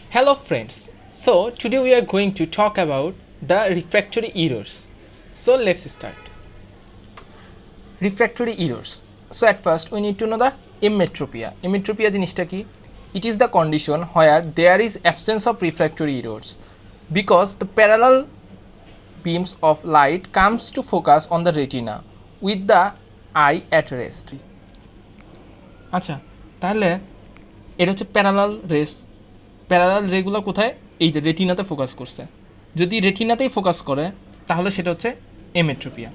Hello friends, so today we are going to talk about the refractory errors. So let's start. Refractory errors. So at first we need to know the emmetropia. Emmetropia জিনিসটা কি? It is the condition where there is absence of refractory errors because the parallel beams of light comes to focus on the retina with the eye at rest. আচ্ছা তাহলে এটা হচ্ছে parallel রেগুলো কোথায়? এই যে রেটিনাতে focus করছে। যদি রেটিনাতেই ফোকাস করে তাহলে সেটা হচ্ছে emmetropia.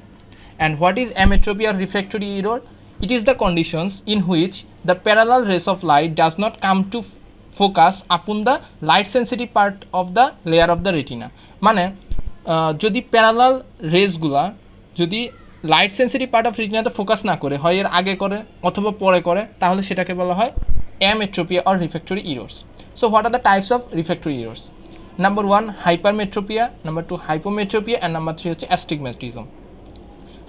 And what is emmetropia refractory error? It is the conditions in which the parallel rays of light does not come to focus upon the light sensitive part of the layer of the retina. মানে যদি parallel রেসগুলা যদি light sensitive part of রেটিনাতে focus না করে, হয় এর আগে করে অথবা পরে করে, তাহলে সেটাকে বলা হয় ametropia or refractory errors. So what are the types of refractory errors? Number 1 hypermetropia, number 2 hypometropia, and number 3 হচ্ছে astigmatism.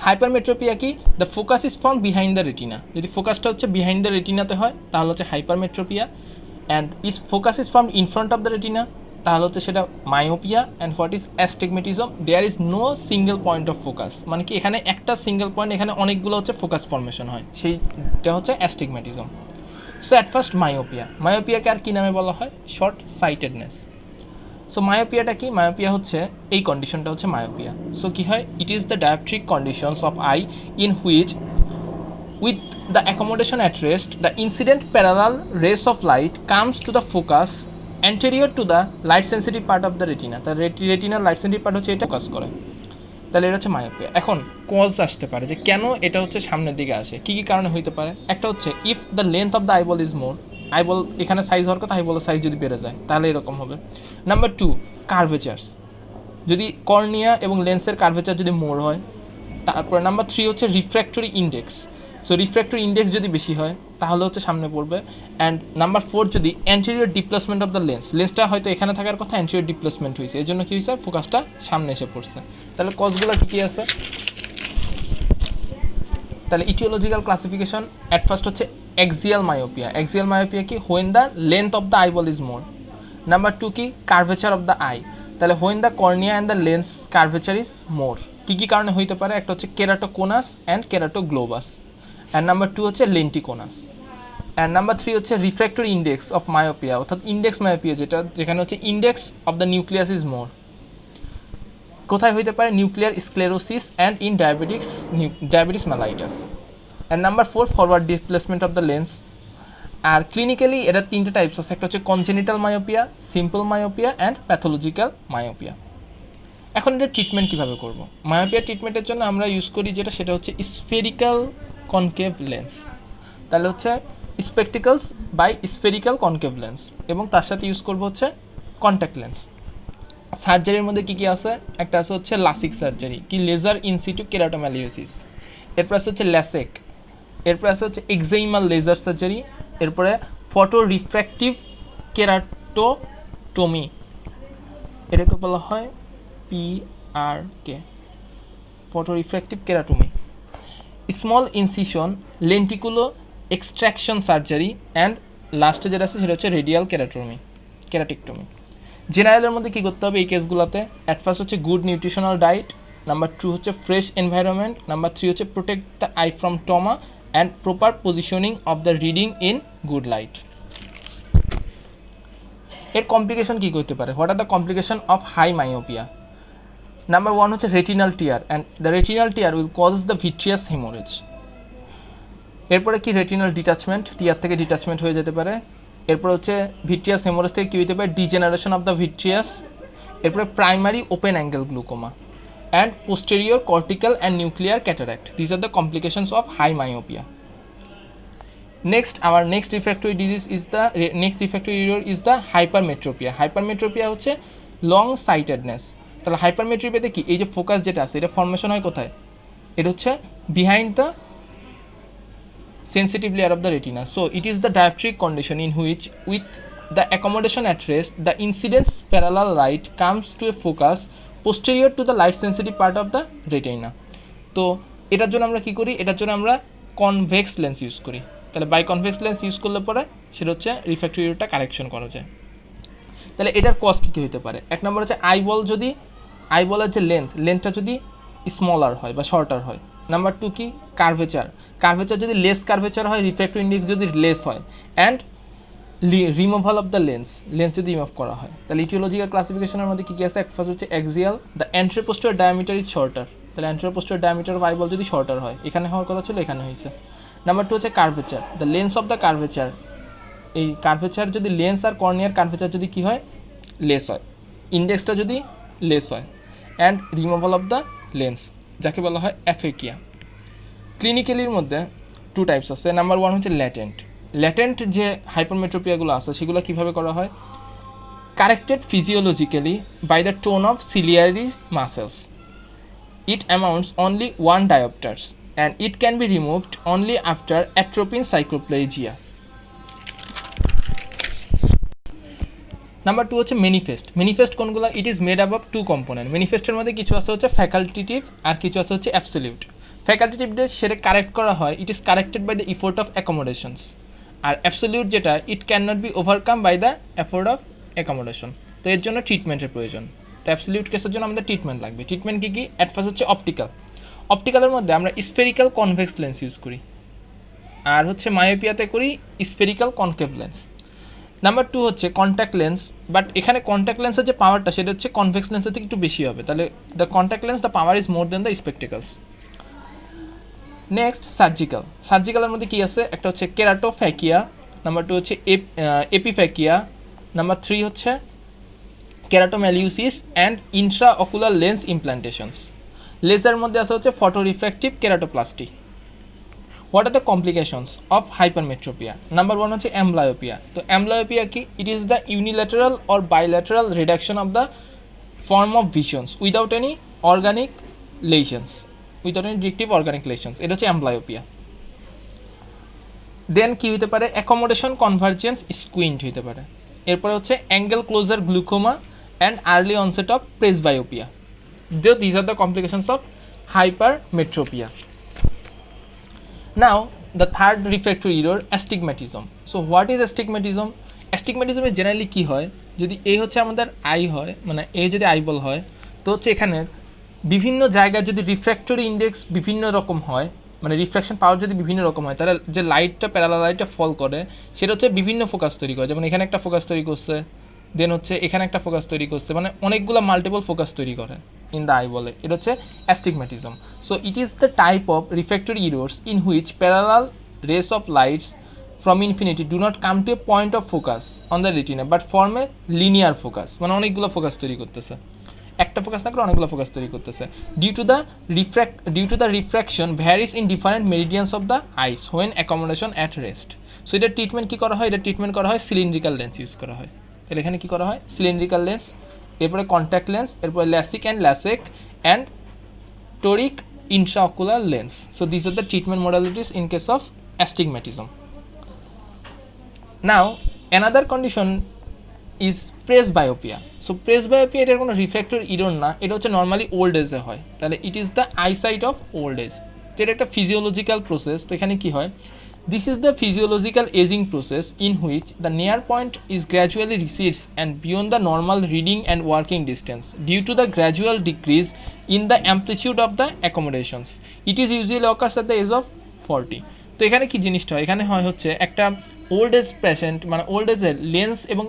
Hypermetropia কি? The focus is found behind the retina. যদি ফোকাসটা হচ্ছে behind the retina তে হয় তাহলে হচ্ছে hypermetropia, and if focus is found in front of the retina তাহলে হচ্ছে সেটা myopia. And what is astigmatism? There is no single point of focus, মানে কি এখানে একটা সিঙ্গেল পয়েন্ট, এখানে অনেকগুলো হচ্ছে ফোকাস ফর্মেশন হয়, সেইটা হচ্ছে astigmatism. সো অ্যাট ফার্স্ট মায়োপিয়াকে আর কী নামে বলা হয়? Short sightedness. সো মায়োপিয়াটা কি? মায়োপিয়া হচ্ছে এই কন্ডিশনটা হচ্ছে মায়োপিয়া। সো কী হয়? It is the dioptric conditions of eye in which with the accommodation at rest the incident parallel rays of light comes to the focus anterior to the light sensitive part of the retina. তার রেটিনার light sensitive part হচ্ছে এটা focus করে। তাহলে এটা হচ্ছে myopia. এখন cause আসতে পারে যে কেন এটা হচ্ছে সামনের দিকে আসে, কী কী কারণে হইতে পারে? একটা হচ্ছে if the length of the eyeball is more, eyeball এখানে সাইজ হওয়ার কথা, আইবলের সাইজ যদি বেড়ে যায় তাহলে এরকম হবে। নাম্বার 2 কার্ভেচার্স, যদি কর্নিয়া এবং লেন্সের কার্ভেচার যদি মোর হয়। তারপরে নাম্বার 3 হচ্ছে refractory index. So refractory index যদি বেশি হয় তাহলে হচ্ছে সামনে পড়বে। অ্যান্ড নাম্বার 4 যদি অ্যান্টেরিয়র ডিপ্লেসমেন্ট অফ দ্য লেন্সটা হয়তো এখানে থাকার কথা, অ্যান্টেরিয়র ডিপ্লেসমেন্ট হয়েছে, এই জন্য কী হয়েছে? ফোকাসটা সামনে এসে পড়ছে। তাহলে কজগুলো কী কী আছে? তাহলে ইটিওলজিক্যাল ক্লাসিফিকেশন অ্যাট ফার্স্ট হচ্ছে এক্সিয়াল মায়োপিয়া কি? When the length of the eyeball is more. Number 2 কি? কার্ভেচার অফ দ্য আই, তাহলে when the cornea and the lens curvature is more. কী কী কারণে হইতে পারে? একটা হচ্ছে keratoconus and keratoglobus, and number 2 হচ্ছে লেন্টিকোনাস, অ্যান্ড নাম্বার 3 হচ্ছে রিফ্র্যাক্টরি ইন্ডেক্স অফ মায়োপিয়া, অর্থাৎ ইন্ডেক্স মায়োপিয়া, যেখানে হচ্ছে index of the nucleus is more. কোথায় হইতে পারে? Nuclear sclerosis and in diabetes mellitus. And number 4 forward displacement of the lens. আর clinically এটা তিনটে টাইপস আছে, একটা হচ্ছে congenital myopia, simple myopia and pathological myopia. এখন এটা ট্রিটমেন্ট কীভাবে করব? মায়োপিয়া ট্রিটমেন্টের জন্য আমরা ইউজ করি সেটা হচ্ছে স্ফেরিক্যাল কনকেভ লেন্স। তাহলে হচ্ছে স্পেকটিকলস বাই স্ফেরিক্যাল কনকেভ লেন্স, এবং তার সাথে ইউজ করবো হচ্ছে কন্ট্যাক্ট লেন্স। সার্জারির মধ্যে কী কী আছে? একটা আছে হচ্ছে লাসিক সার্জারি, কি লেজার ইনসিটু কেরাটোম্যালিওসিস। এরপর আছে হচ্ছে ল্যাসেক। এরপর আছে হচ্ছে এক্সাইমাল লেজার সার্জারি। এরপরে ফটো রিফ্র্যাক্টিভ কেরাটোটমি, এটাকে বলা হয় PRK, photo refractive keratectomy. Small incision lenticule extraction surgery, and লাস্টে যেটা আছে সেটা হচ্ছে রেডিয়াল কেরাটিকটমি। জেনারেলের মধ্যে কী করতে হবে এই কেসগুলোতে? অ্যাট ফার্স্ট হচ্ছে গুড নিউট্রিশনাল ডায়েট, নাম্বার 2 হচ্ছে ফ্রেশ এনভায়রনমেন্ট, নাম্বার 3 হচ্ছে protect the eye from trauma and proper positioning of the reading in good light. এর কমপ্লিকেশন কী করতে পারে? What are the complication of high myopia? Number 1 হচ্ছে retinal tear, and the retinal tear will causes the vitreous haemorrhage. এরপরে কি? Retinal detachment, টিয়ার থেকে detachment হয়ে যেতে পারে। এরপর হচ্ছে ভিট্রিয়াস হেমোরেজ থেকে কী হতে পারে? Degeneration of the vitreous. এরপরে primary open angle glaucoma and posterior cortical and nuclear cataract. This are the complications of high myopia. Next our next refractory error is the hypermetropia. Hypermetropia হচ্ছে long sightedness. তাহলে হাইপারমেট্রোপিয়াতে কি? এই যে focus যেটা আছে এটা ফর্মেশন হয় কোথায়? এটা হচ্ছে behind the sensitive layer of the retina. So it is the dioptric condition in which with the accommodation at rest the incidence parallel light comes to a focus posterior to the light sensitive part of the retina. তো এটার জন্য আমরা কী করি? এটার জন্য আমরা convex lens use করি। তাহলে বাই কনভেক্স লেন্স ইউজ করলে পরে সেটা হচ্ছে রিফ্র্যাক্টরি এররটা কারেকশন করা যায়। তাহলে এটার কজ কী কী হতে পারে? এক নম্বর হচ্ছে আইবলের যে লেন্থটা যদি স্মলার হয় বা শর্টার হয়। নাম্বার টু কি? কার্ভেচার যদি লেস কার্ভেচার হয়, রিফ্র্যাক্টিভ ইন্ডেক্স যদি লেস হয়, and removal of the lens যদি রিমুভ করা হয়। তাহলে ইটিওলজিক্যাল ক্লাসিফিকেশনের মধ্যে কী কী আছে? ফার্স্ট হচ্ছে axial, the anteroposterior diameter is shorter. তাহলে অ্যান্টেরোপোস্টেরিয়র ডায়ামিটার অফ আইবল যদি শর্টার হয়, এখানে হওয়ার কথা ছিল, এখানে হয়েছে। নাম্বার টু হচ্ছে curvature, the lens of the curvature. এই কার্ভেচার যদি লেন্স আর কর্নিয়ার কার্ভেচার যদি কী হয়? লেস হয়, ইন্ডেক্সটা যদি লেস হয়, and removal of the lens, যাকে বলা হয় অ্যাফেকিয়া। ক্লিনিক্যালির মধ্যে টু টাইপস আছে। নাম্বার ওয়ান হচ্ছে ল্যাটেন্ট যে হাইপারমেট্রোপিয়াগুলো আছে সেগুলো কীভাবে করা হয়? Corrected physiologically by the tone of ciliary muscles. It amounts only 1 diopters and it can be removed only after atropine cycloplegia. Number two হচ্ছে ম্যানিফেস্ট কোনগুলো? It is made up of two component. ম্যানিফেস্টের মধ্যে কিছু আছে হচ্ছে facultative আর কিছু আছে হচ্ছে অ্যাবসলিউট। ফ্যাকাল্টেটিভদের সেটা কারেক্ট করা হয়, it is corrected by the effort of accommodations. আর অ্যাবসলিউট যেটা, it can not be overcome by the effort of accommodation. তো এর জন্য ট্রিটমেন্টের প্রয়োজন। তো অ্যাবসলিউট কেসের জন্য আমাদের ট্রিটমেন্ট লাগবে। ট্রিটমেন্ট কী কী? অ্যাট ফার্স্ট হচ্ছে অপটিক্যালের মধ্যে আমরা স্ফেরিক্যাল কনভেক্স লেন্স ইউজ করি, আর হচ্ছে মায়োপিয়াতে করি spherical concave lens. Number two হচ্ছে কন্ট্যাক্ট লেন্স, বাট এখানে কন্ট্যাক্ট লেন্সের যে পাওয়ারটা সেটা হচ্ছে কনভেক্স লেন্সের থেকে একটু বেশি হবে। তাহলে the contact lens the power is more than the spectacles. Next সার্জিক্যালের মধ্যে কী আছে? একটা হচ্ছে কেরাটোফ্যাকিয়া, নাম্বার টু হচ্ছে এপিফ্যাকিয়া, নাম্বার থ্রি হচ্ছে keratomileusis and intra ocular lens implantations. Laser মধ্যে আছে হচ্ছে photorefractive keratoplasty. What are the complications of hypermetropia? Number one হচ্ছে অ্যাম্বলায়োপিয়া। তো অ্যাম্বলায়োপিয়া কি? It is the unilateral or bilateral reduction of the form of visions without any organic lesions, without any directive organic lesions. এটা হচ্ছে অ্যাম্বলায়োপিয়া। দেন কি হতে পারে? Accommodation convergence squint হতে পারে। এরপরে হচ্ছে angle closure glaucoma and early onset of presbyopia. These are the complications of hypermetropia. Now the third refractory error, astigmatism. So what is astigmatism? Astigmatism এর জেনারেলি কী হয়? যদি এই হচ্ছে আমাদের আই হয়, মানে এই যদি আইবল হয়, তো হচ্ছে এখানে বিভিন্ন জায়গায় যদি রিফ্র্যাক্টরি ইন্ডেক্স বিভিন্ন রকম হয়, মানে রিফ্র্যাকশন পাওয়ার যদি বিভিন্ন রকম হয়, তাহলে যে লাইটটা প্যারালাল লাইটটা ফল করে সেটা হচ্ছে বিভিন্ন ফোকাস তৈরি করে। যেমন এখানে একটা ফোকাস তৈরি করছে, দেন হচ্ছে এখানে একটা ফোকাস তৈরি করছে, মানে অনেকগুলো মাল্টিপল ফোকাস তৈরি করে ইন দ্য আইবলে। এটা হচ্ছে astigmatism. So it is the type of refractory errors in which parallel rays of lights from infinity do not come to a point of focus on the retina but form a linear focus, মানে অনেকগুলো focus তৈরি করতেছে, একটা focus না করে অনেকগুলো focus তৈরি করতেছে। due to the refraction varies in different meridians of the eyes when accommodation at rest. So এটা ট্রিটমেন্ট কী করা হয়? এটা ট্রিটমেন্ট করা হয় সিলিন্ড্রিক্যাল লেন্স ইউজ করা হয়। তাহলে এখানে কী করা হয়? সিলিন্ড্রিক্যাল লেন্স, এরপরে কন্ট্যাক্ট লেন্স, এরপরে LASIK and toric intraocular lens. So these are the treatment modalities in case of astigmatism. Now another condition is presbyopia. So presbyopia এটার কোনো রিফ্র্যাক্টরি ইরর না, এটা হচ্ছে নর্মালি ওল্ড এজে হয়। তাহলে it is the eyesight of old age. তো এটা একটা ফিজিওলজিক্যাল প্রসেস। তো এখানে কী হয়? This is the physiological aging process in which the near point is gradually recedes and beyond the normal reading and working distance due to the gradual decrease in the amplitude of the accommodations. It is usually occurs at the age of 40. তো এখানে কি জিনিসটা হয়? এখানে হয় হচ্ছে একটা old age patient, মানে ওল্ড এজের লেন্স এবং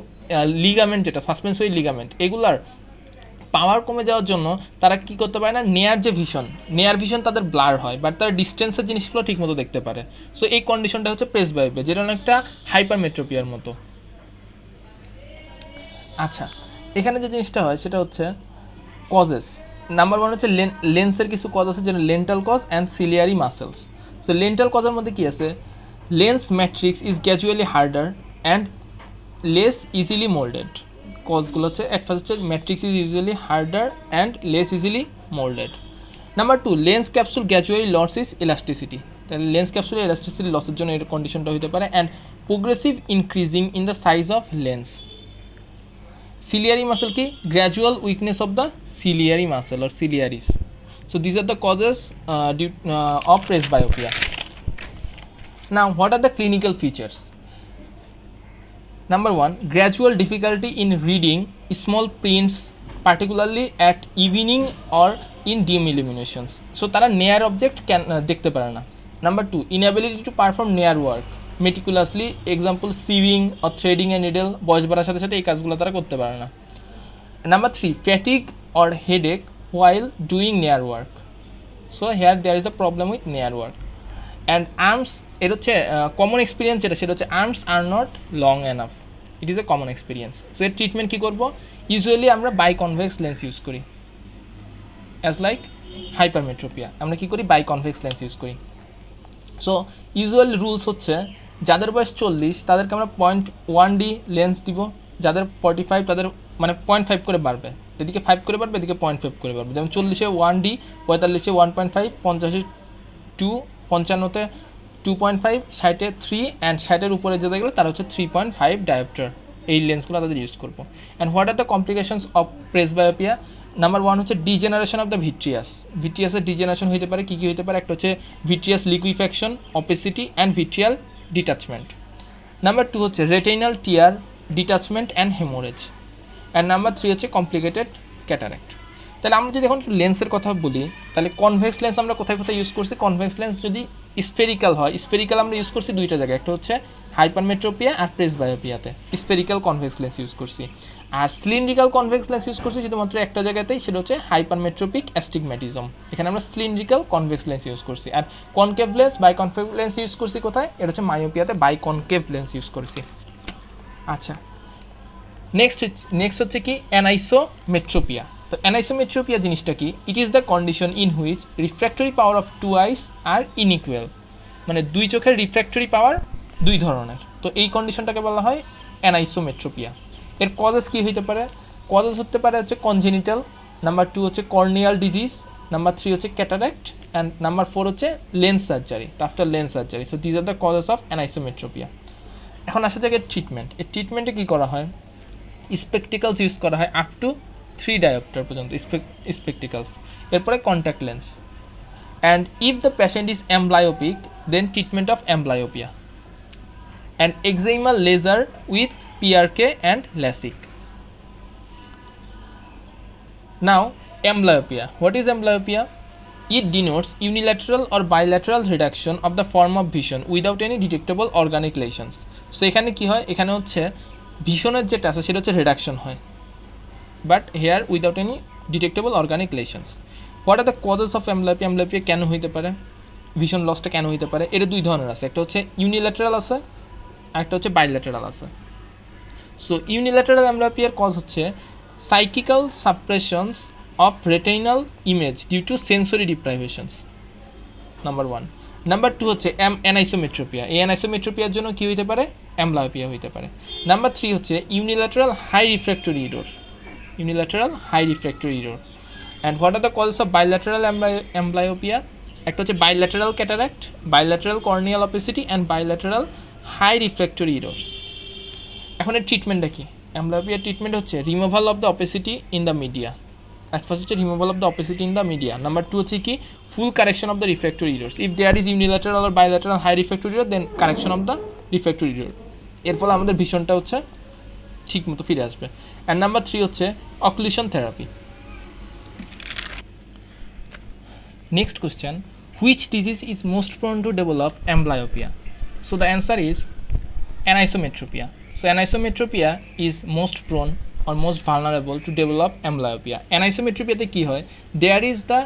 লিগামেন্ট, যেটা সাসপেন্সরি লিগামেন্ট, এগুলার পাওয়ার কমে যাওয়ার জন্য তারা কী করতে পারে না, নেয়ার ভিশন তাদের ব্লার হয়, বাট তারা ডিস্টেন্সের জিনিসগুলো ঠিকমতো দেখতে পারে। সো এই কন্ডিশনটা হচ্ছে প্রেসবায়োপিয়া, যেটা অনেকটা হাইপারমেট্রোপিয়ার মতো। আচ্ছা, এখানে যে জিনিসটা হয় সেটা হচ্ছে কজেস। নাম্বার ওয়ান হচ্ছে লেন্সের কিছু কজ আছে, যেটা lental cause and ciliary muscles. So lental কজের মধ্যে কী আছে? Lens matrix is gradually harder and less easily moulded. কজগুলো হচ্ছে এক ফার্স্ট হচ্ছে matrix is usually harder and less easily moulded. Number two, lens capsule gradually loss is elasticity. তাহলে lens capsule elasticity লসের জন্য এর কন্ডিশনটা হতে পারে। And progressive increasing in the size of lens. Ciliary muscle কি? Gradual weakness of the ciliary muscle or ciliaris. So this are the causes of presbyopia. Now what are the clinical features? Number 1, gradual difficulty in reading small prints, particularly at evening or in dim illuminations. So তারা near object দেখতে পারে না. Number 2, inability to perform near work meticulously, example sewing or threading a needle. বয়স বাড়ার সাথে সাথে এই কাজগুলো তারা করতে পারে না. Number 3, fatigue or headache while doing near work. So here there is the problem with near work. And arms, এটা হচ্ছে কমন এক্সপিরিয়েন্স যেটা সেটা হচ্ছে arms are not long enough. It is a common experience. So এর treatment কী করবো? Usually আমরা বাইকনভেক্স lens use করি, as like hypermetropia আমরা কী করি? বাইকনভেক্স লেন্স ইউজ করি. সো ইউজুয়াল রুলস হচ্ছে যাদের বয়স 40 তাদেরকে আমরা 0.1D লেন্স দিব, যাদের 45 তাদের মানে 0.5 করে বাড়বে, এদিকে 5 করে বাড়বে, এদিকে 0.5 করে বাড়বে. যেমন 40-এ 1D, 45-এ 1.5, 50-এ 2, 55-তে 2.5, 60-এ 3 অ্যান্ড 60-এর উপরে যেটা গেলে তারা হচ্ছে 3.5 ডায়োপ্টার. এই লেন্সগুলো তাদের ইউজ করবো. And what are the complications of presbyopia? Number 1 হচ্ছে ডিজেনারেশন অফ দ্য ভিট্রিয়াস. ভিট্রিয়াসের ডিজেনারেশন হতে পারে কী কী হতে পারে? একটা হচ্ছে vitreous liquefaction, opacity and vitreal detachment. Number 2 হচ্ছে retinal tear, detachment and haemorrhage. And number 3 হচ্ছে কমপ্লিকেটেড ক্যাটারাক্ট. তাহলে আমরা যদি এখন লেন্সের কথা বলি, তাহলে কনভেক্স লেন্স আমরা কোথায় কোথায় ইউজ করছি? কনভেক্স লেন্স যদি স্ফেরিক্যাল হয়, স্ফেরিক্যাল আমরা ইউজ করছি দুইটা জায়গায়, একটা হচ্ছে হাইপারমেট্রোপিয়া আর প্রেসবায়োপিয়াতে স্ফেরিক্যাল কনভেক্স লেন্স ইউজ করছি. আর সিলিন্ড্রিক্যাল কনভেক্স লেন্স ইউজ করছি শুধুমাত্র একটা জায়গাতেই, সেটা হচ্ছে হাইপারমেট্রোপিক অ্যাস্টিগম্যাটিজম. এখানে আমরা সিলিন্ড্রিক্যাল কনভেক্স লেন্স ইউজ করছি. আর কনকেভ লেন্স, বাইকনকেভ লেন্স ইউজ করছি কোথায়? এটা হচ্ছে মায়োপিয়াতে বাইকনকেভ লেন্স ইউজ করছি. আচ্ছা, নেক্সট হচ্ছে কি? অ্যানাইসোমেট্রোপিয়া. তো অ্যানাইসোমেট্রোপিয়া জিনিসটা কি? It is the condition in which refractory power of two eyes are unequal, মানে দুই চোখের রিফ্র্যাক্টরি পাওয়ার দুই ধরনের. তো এই কন্ডিশনটাকে বলা হয় অ্যানাইসোমেট্রোপিয়া. এর কজেস কী হইতে পারে? কজেস হতে পারে হচ্ছে কনজেনিটাল, নাম্বার 2 হচ্ছে কর্নিয়াল ডিজিজ, নাম্বার 3 হচ্ছে ক্যাটারাক্ট, অ্যান্ড নাম্বার 4 হচ্ছে lens surgery, after lens surgery. So these are the causes of anisometropia. এখন আসা যাক এর ট্রিটমেন্ট. এর ট্রিটমেন্টে কী করা হয়? স্পেকটিক্যালস ইউজ করা হয় আপ টু 3 ডায়োপ্টার পর্যন্ত স্পেকটিক্যালস. এরপরে contact lens. And if the patient is amblyopic, then treatment of amblyopia. And excimer laser with PRK and LASIK. Now, amblyopia. What is amblyopia? It denotes unilateral or bilateral reduction of the form of vision without any detectable organic lesions. So এখানে কি হয়? এখানে হচ্ছে ভিশনের যেটা আছে সেটা হচ্ছে reduction হয়, but here without any detectable organic lesions. What are the causes of amblyopia? Amblyopia কেন হইতে পারে? ভিশন লসটা কেন হইতে পারে? এটা দুই ধরনের আছে, একটা হচ্ছে ইউনিল্যাটারাল আছে আর একটা হচ্ছে বাইল্যাটারাল আছে. সো ইউনিল্যাটারাল অ্যাম্বলায়োপিয়ার কজ হচ্ছে psychical suppressions of retinal image due to sensory deprivations, number 1. Number 2 হচ্ছে অ্যানাইসোমেট্রোপিয়া. এই অ্যানাইসোমেট্রোপিয়ার জন্য কী হইতে পারে? অ্যাম্বলায়োপিয়া হইতে পারে. নাম্বার 3 হচ্ছে unilateral high refractory error. Unilateral high refractory error. And what are the causes of bilateral amblyopia? একটা হচ্ছে bilateral cataract, bilateral corneal opacity and bilateral high refractory errors. এখন এর ট্রিটমেন্টটা কি? অ্যাম্বলায়োপিয়ার ট্রিটমেন্ট হচ্ছে removal of the opacity in the media. At first হচ্ছে removal of the opacity in the media. Number 2 হচ্ছে কি? Full correction of the refractory errors. If there is unilateral or bilateral high refractory error, then correction of the refractory error. এর ফলে আমাদের ভিশনটা হচ্ছে ঠিক মতো ফিরে আসবে. অ্যান্ড নাম্বার 3 হচ্ছে occlusion therapy. Next question, which disease is most prone to develop amblyopia? So the answer is anisometropia. So anisometropia is most prone or most vulnerable to develop amblyopia. Anisometropia কি হয়? There is the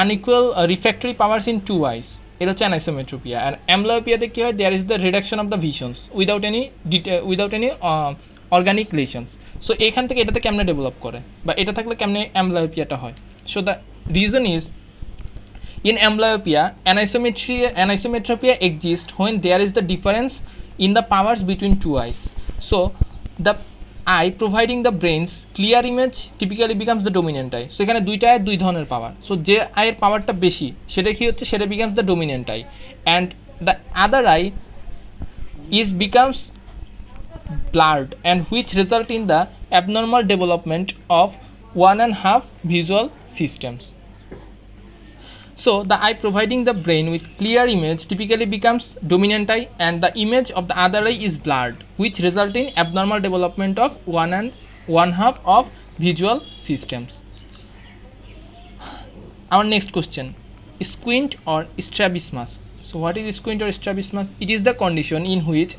unequal refractory powers in two eyes. এটা হচ্ছে anisometropia. আর amblyopia কি হয়? There is the reduction of the visions without any organic lesions. So এখান থেকে এটাতে কেমনে ডেভেলপ করে বা এটা থাকলে কেমনে amblyopia হয়? So the reason is, in amblyopia, anisometropia exists when there is the difference in the powers between two eyes. So the eye providing the brain's clear image typically becomes the dominant eye. So এখানে দুইটা আয়ের দুই ধরনের পাওয়ার. So যে আয়ের পাওয়ারটা বেশি সেটা কি হচ্ছে? সেটা becomes the dominant eye, and the other eye becomes blurred, and which result in the abnormal development of 1.5 visual systems. So the eye providing the brain with clear image typically becomes dominant eye, and the image of the other eye is blurred, which result in abnormal development of one half of visual systems. Our next question, squint or strabismus. So what is squint or strabismus? It is the condition in which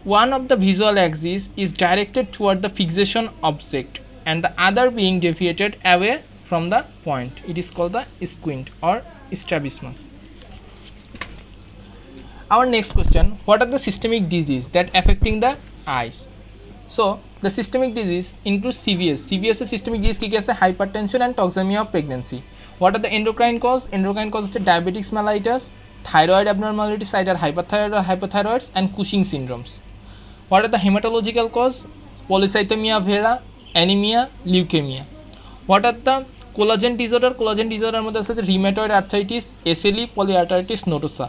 one of the visual axis is directed toward the fixation object and the other being deviated away from the point. It is called the squint or strabismus. Our next question, what are the systemic disease that affecting the eyes? So the systemic disease includes CVS. CVS is systemic disease ki ache hypertension and toxemia of pregnancy. What are the endocrine cause? Endocrine cause hoche diabetes mellitus, thyroid abnormalities, either hyperthyroid or hypothyroids, and Cushing syndromes. What are the hematological cause? Polycythemia vera, anemia, leukemia. What are the collagen disorder? Collagen disorder মধ্যে আছে rheumatoid arthritis, SLE, polyarteritis nodosa.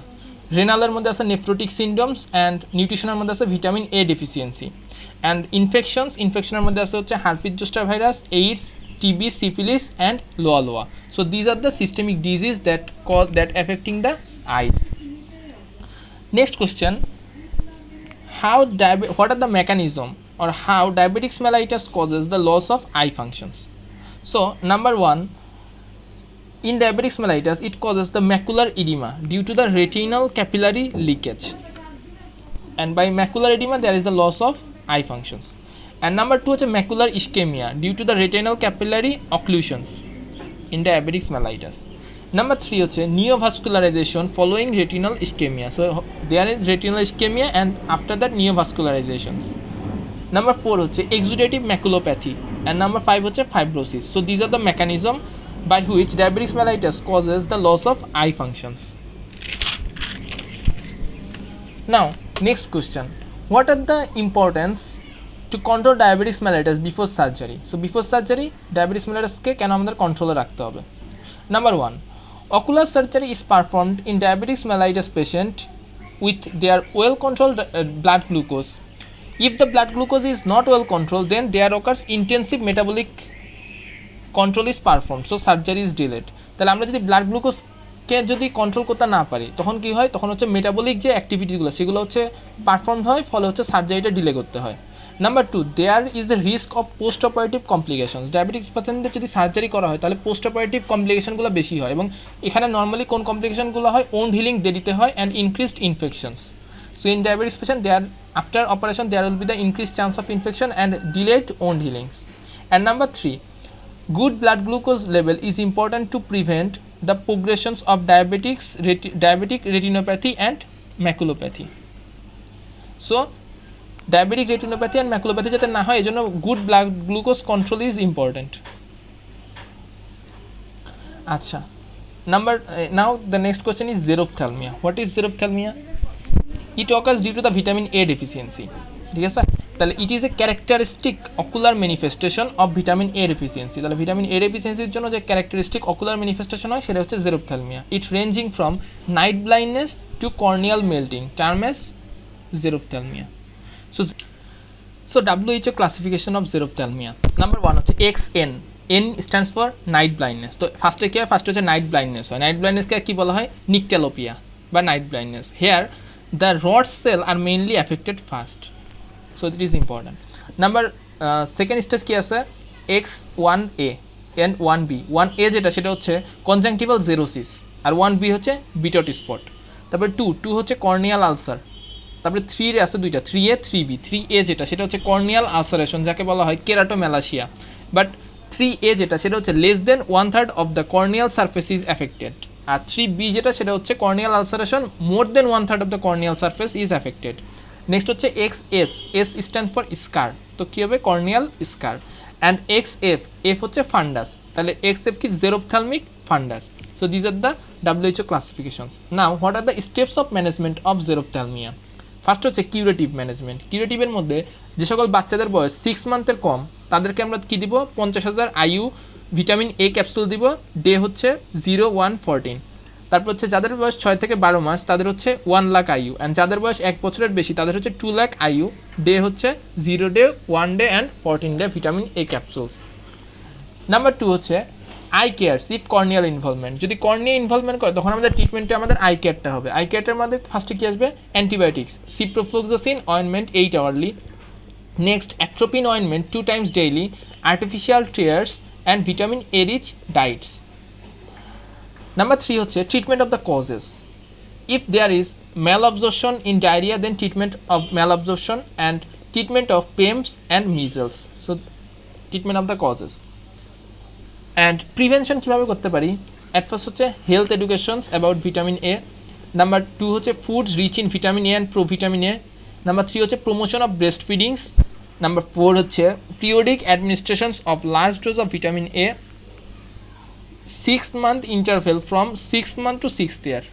Renal এর মধ্যে আছে nephrotic syndromes, and nutrition এর মধ্যে আছে vitamin A deficiency. And infectionের মধ্যে আছে হচ্ছে herpes zoster virus, AIDS, TB, syphilis, and loa loa. So these are the systemic disease that affecting the eyes. Next question, what are the mechanism or how diabetic mellitus causes the loss of eye functions? So number 1, in diabetic mellitus it causes the macular edema due to the retinal capillary leakage, and by macular edema there is the loss of eye functions. And number 2 is macular ischemia due to the retinal capillary occlusions in diabetic mellitus. Number 3 is neovascularization following retinal ischemia. So there is retinal ischemia and after that neovascularizations. Number 4 is exudative maculopathy, and number 5 is fibrosis. So these are the mechanism by which diabetic mellitus causes the loss of eye functions. Now next question, what are the importance to control diabetic mellitus before surgery? So before surgery diabetic mellitus ke কেন আমাদের কন্ট্রোলে রাখতে হবে? Number 1, ocular surgery is performed in diabetic mellitus patient with their well controlled blood glucose. If the blood glucose is not well controlled, then there occurs intensive metabolic control is performed, so surgery is delayed. তাহলে আমরা যদি blood glucose কে যদি control করতে না পারি তখন কি হয়, তখন হচ্ছে মেটাবলিক যে অ্যাক্টিভিটিগুলো সেগুলো হচ্ছে পারফর্ম হয়, ফলে হচ্ছে সার্জারিটা ডিলে করতে হয়। Number 2, there is the risk of post operative complications. Diabetic পেশেন্টদের যদি সার্জারি করা হয় তাহলে পোস্ট অপারেটিভ কমপ্লিকেশনগুলো বেশি হয়, এবং এখানে নর্মালি কোন কমপ্লিকেশনগুলো হয়, ওন্ড হিলিং দেরিতে হয় and increased infections. So in diabetes patient, after operation there will be the increased chance of infection and delayed wound healings. And number 3, good blood glucose level is important to prevent the progressions of diabetic retinopathy and maculopathy. So diabetic retinopathy and maculopathy যাতে না হয় এজন্য good blood glucose control is important. আচ্ছা, now the next question is xerophthalmia. What is xerophthalmia? It occurs due to the vitamin A deficiency. ঠিক আছে, তাহলে it is a characteristic ocular manifestation of vitamin A deficiency. তাহলে vitamin A ডেফিসিয়েন্সির জন্য যে characteristic ocular manifestation হয় সেটা হচ্ছে xerophthalmia. It ranging from night blindness to corneal melting, term as xerophthalmia. So WHO classification of xerophthalmia. Number 1 হচ্ছে XN, N stands for night blindness. তো ফার্স্টে কি হয়, ফার্স্টে হচ্ছে নাইট ব্লাইন্ডনেস হয়। নাইট ব্লাইন্ডনেসকে কি বলা হয়, নিকটেলোপিয়া বা night blindness. Hair the rod cell are mainly affected first, so it is important. Number second stage কি আছে, X1A and 1B। 1A যেটা সেটা হচ্ছে কনজাংটিভাল জেরোসিস, আর 1B হচ্ছে বিটট স্পট। তারপরে 2 হচ্ছে কর্নিয়াল আলসার। তারপরে 3 আছে দুইটা, 3A 3B। 3A যেটা সেটা হচ্ছে কর্নিয়াল আলসারেশন, যাকে বলা হয় কেরাটোমেলাসিয়া। বাট 3A যেটা সেটা হচ্ছে less than 1/3 of the corneal surface is affected, আর 3B যেটা সেটা হচ্ছে corneal ulceration, more than 1/3 of the corneal surface is affected. Next হচ্ছে XS, S stand for scar, তো কী হবে, corneal scar. And XF, F হচ্ছে ফান্ডাস, তাহলে XF কি, xerophthalmic fundus. So these are the WHO classifications. Now what are the steps of management of xerophthalmia? First হচ্ছে curative management. কিউরেটিভের মধ্যে যে সকল বাচ্চাদের বয়স 6 মান্থের কম তাদেরকে আমরা কী দিব, 50,000 IU ভিটামিন A ক্যাপসুল দিব, ডে হচ্ছে 0, 1, 14। তারপর হচ্ছে যাদের বয়স 6 থেকে 12 মাস তাদের হচ্ছে 1 লাখ IU, অ্যান্ড যাদের বয়স 1 বছরের বেশি তাদের হচ্ছে 2 লাখ IU, ডে হচ্ছে 0 day, 1 day and 14 day vitamin A capsules. Number 2 হচ্ছে eye care sheep corneal involvement, যদি কর্নিয়া ইনভলভমেন্ট করে তখন আমাদের ট্রিটমেন্টে আমাদের আই কেয়ারটা হবে। আই কেয়ারটার মধ্যে ফার্স্টে কী আসবে? Antibiotics, ciprofloxacin ointment 8 hourly, next atropine ointment 2 times daily, artificial tears and vitamin A rich diets. Number 3 হচ্ছে treatment of the causes. If there is malabsorption in diarrhea, then treatment of malabsorption and treatment of PEMS and measles. So treatment of the causes and prevention কিভাবে করতে পারি? At first হচ্ছে health educations about vitamin A. Number 2 হচ্ছে foods rich in vitamin A and provitamin A. Number 3 হচ্ছে promotion of breastfeedings. Number 4 হচ্ছে periodic administrations of large dose of vitamin A, 6-month interval from 6th month to 6th year.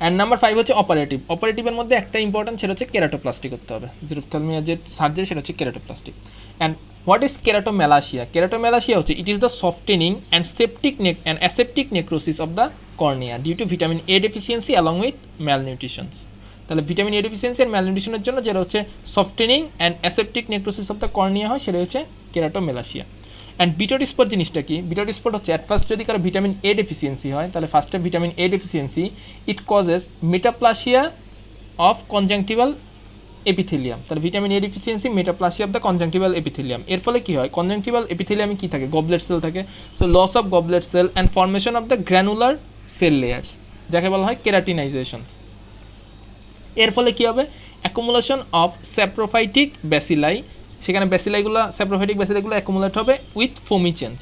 And number 5 হচ্ছে operative. অপারেটিভের মধ্যে একটা important, সেটা হচ্ছে keratoplasty করতে হবে। জিরোফথ্যালমিয়া যে সার্জারি সেটা হচ্ছে keratoplasty. And what is keratomalacia? Keratomalacia হচ্ছে it is the softening and septic and aseptic necrosis of the cornea due to vitamin A deficiency along with malnutritions. তাহলে ভিটামিন এ ডেফিসিয়েন্সি আর ম্যালনিউট্রিশনের জন্য যেটা হচ্ছে softening and aseptic necrosis of the cornea হয়, সেটা হচ্ছে কেরাটোমেলাসিয়া। অ্যান্ড বিটর স্পট জিনিসটা কি? বিটর স্পট হচ্ছে অ্যাট ফার্স্ট যদি কারো ভিটামিন এ ডেফিসিয়েন্সি হয়, তাহলে ফার্স্টে vitamin A deficiency it causes metaplasia of conjunctival epithelium. তাহলে vitamin A deficiency metaplasia of the conjunctival epithelium. এর ফলে কী হয়? কনজাংটিভাল এপিথেলিয়ামে কী থাকে? গবলেট সেল থাকে। So loss of goblet cell and formation of the granular cell layers, যাকে বলা হয় কেরাটিনাইজেশনস। এর ফলে কী হবে? অ্যাকুমুলেশন অফ স্যাপ্রোফাইটিক ব্যাসিলাই, সেখানে ব্যাসিলাইগুলো স্যাপ্রোফাইটিক ব্যাসিলাইগুলো অ্যাকুমুলেট হবে with foamy change,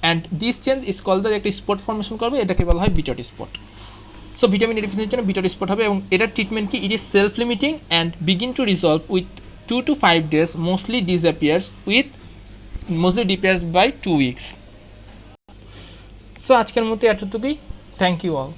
and this change is called the, একটা স্পট ফর্মেশন করবে, এটাকে বলা হয় Bitot spot. So vitamin A ডেফিসিয়েন্সির জন্য বিটর স্পট হবে, এবং এটার ট্রিটমেন্ট কি? It is self limiting and begin to resolve with 2 to 5 days, mostly disappears by 2 weeks। So আজকের মতো এতটুকুই। Thank you all.